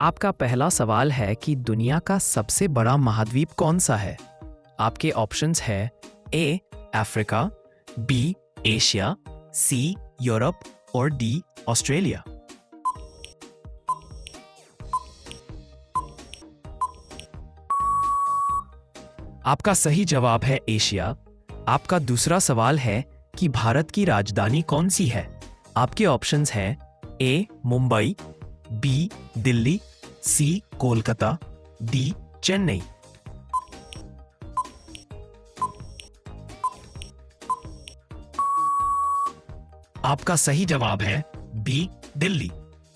आपका पहला सवाल है कि दुनिया का सबसे बड़ा महाद्वीप कौन सा है। आपके ऑप्शंस है A Africa, B Asia, C Europe और डी ऑस्ट्रेलिया। आपका सही जवाब है एशिया। आपका दूसरा सवाल है कि भारत की राजधानी कौन सी है। आपके ऑप्शंस हैं A Mumbai, B Delhi, C Kolkata, D Chennai. आपका सही जवाब है बी दिल्ली।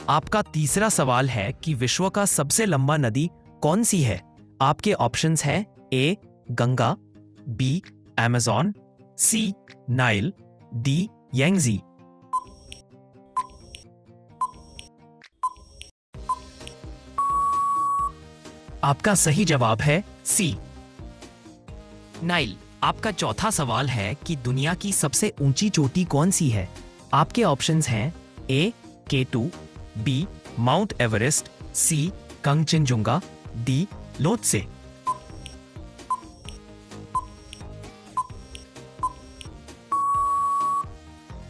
आपका तीसरा सवाल है कि विश्व का सबसे लंबा नदी कौन सी है। आपके ऑप्शंस हैं ए गंगा, बी अमेज़न, सी नाइल, डी यांगजी। आपका सही जवाब है सी नाइल। आपका चौथा सवाल है कि दुनिया की सबसे ऊंची चोटी कौन सी है। आपके ऑप्शंस हैं ए K2, बी माउंट एवरेस्ट, सी कंगचनजुंगा, डी लोत्से।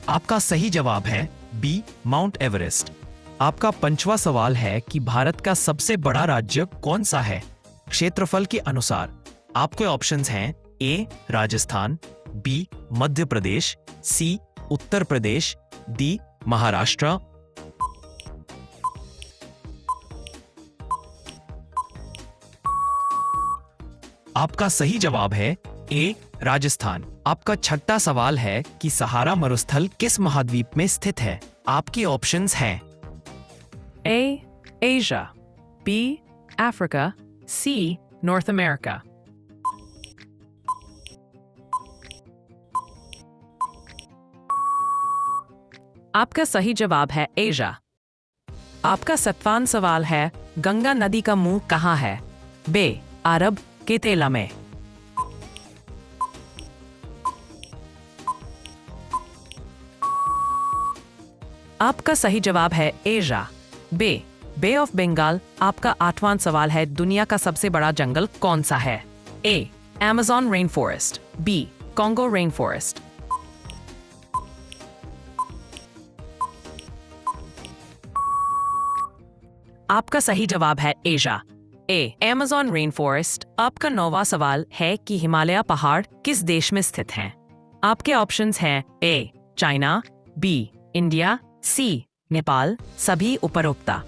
आपका सही जवाब है बी माउंट एवरेस्ट। आपका पांचवा सवाल है कि भारत का सबसे बड़ा राज्य कौन सा है क्षेत्रफल के अनुसार। आपके ऑप्शंस हैं ए राजस्थान, बी मध्य प्रदेश, सी उत्तर प्रदेश, डी महाराष्ट्र। आपका सही जवाब है ए राजस्थान। आपका छठा सवाल है कि सहारा मरुस्थल किस महाद्वीप में स्थित है। आपके ऑप्शंस हैं A. Asia, B. Africa, C. North America. आपका सही जवाब है एशिया। आपका सातवां सवाल है गंगा नदी का मुंह कहाँ है। बे अरब के तेला में। आपका सही जवाब है एशिया। Bay of Bengal. आपका आठवां सवाल है दुनिया का सबसे बड़ा जंगल कौन सा है। A Amazon rain forest, B Congo rain forest. आपका सही जवाब है Asia A Amazon rain forest. आपका नौवां सवाल है कि हिमालय पहाड़ किस देश में स्थित हैं। आपके ऑप्शंस हैं ए चाइना, बी इंडिया, सी नेपाल, सभी उपरोक्ता।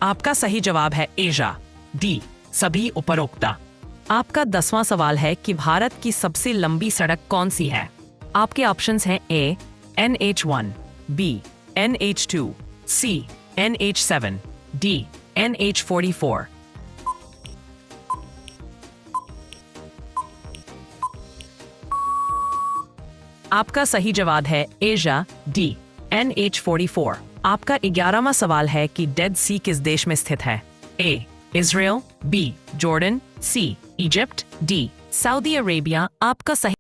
आपका सही जवाब है एशिया डी सभी उपरोक्ता। आपका 10वां सवाल है कि भारत की सबसे लंबी सड़क कौन सी है। आपके ऑप्शंस हैं ए NH1, बी NH2, सी NH7, डी NH44। आपका सही जवाब है एशिया डी NH44। आपका 11वां सवाल है कि डेड सी किस देश में स्थित है। ए इजराइल, बी जॉर्डन, सी इजिप्ट, डी सऊदी अरेबिया। आपका सही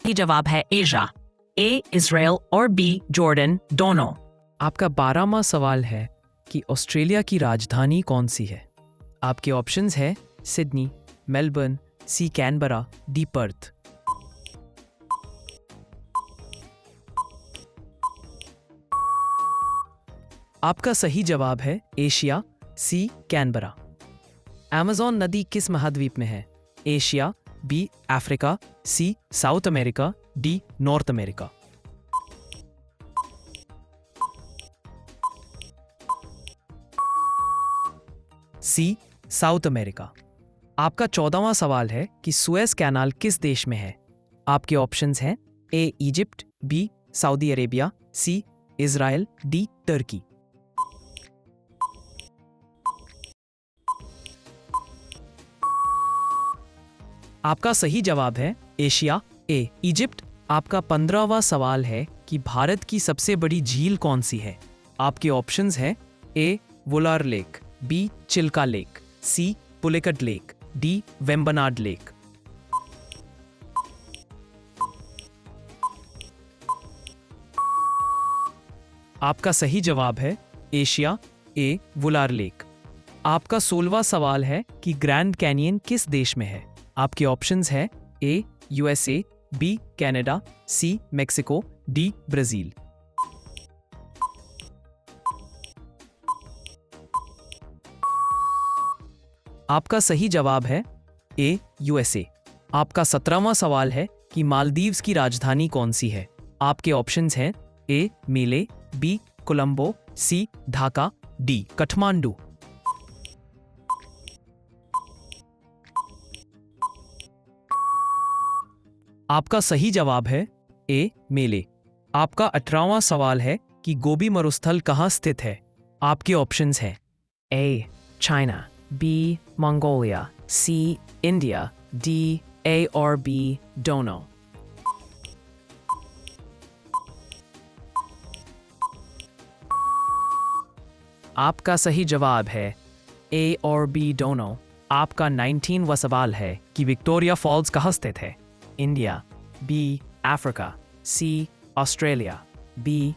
जवाब है एशिया ए इजराइल और बी जॉर्डन दोनों। आपका 12वां सवाल है कि ऑस्ट्रेलिया की राजधानी कौन सी है। आपके ऑप्शंस हैं Sydney, Melbourne, C Canberra, D Perth. आपका सही जवाब है एशिया सी कैनबरा। अमेज़न नदी किस महाद्वीप में है। Asia, B Africa, C South America, D North America. C South America. आपका 14वां सवाल है कि सुएज कैनाल किस देश में है। आपके ऑप्शंस हैं A Egypt, B Saudi Arabia, C Israel, D तुर्की। आपका सही जवाब है एशिया ए इजिप्ट। आपका 15वां सवाल है कि भारत की सबसे बड़ी झील कौन सी है। आपके ऑप्शंस हैं A Wular lake, B Chilka lake, C Pulicat lake, D Vembanad lake. आपका सही जवाब है एशिया, ए वुलार लेक। आपका 16वां सवाल है कि ग्रैंड कैनियन किस देश में है। आपके ऑप्शंस है A USA, B Canada, C Mexico, D Brazil. आपका सही जवाब है ए यूएसए। आपका 17वां सवाल है कि मालदीव्स की राजधानी कौन सी है। आपके ऑप्शंस हैं ए मेले, बी कोलंबो, सी ढाका, डी काठमांडू। आपका सही जवाब है ए मेले। आपका 18वां सवाल है कि गोबी मरुस्थल कहाँ स्थित है। आपके ऑप्शंस हैं A China, B Mongolia, C India, D A और बी दोनों। आपका सही जवाब है ए और बी दोनों। आपका 19वां सवाल है कि विक्टोरिया फॉल्स कहाँ स्थित है। इंडिया, बी अफ्रीका, सी ऑस्ट्रेलिया, बी।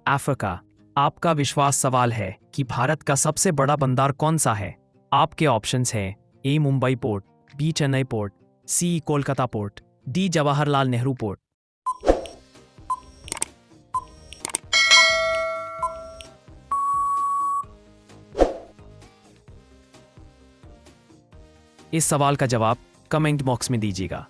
अफ्रीका। आपका विश्वास सवाल है कि भारत का सबसे बड़ा बंदर कौन सा है। आपके ऑप्शंस हैं A Mumbai port, B Chennai port, C Kolkata port, D Jawaharlal Nehru port. इस सवाल का जवाब कमेंट बॉक्स में दीजिएगा।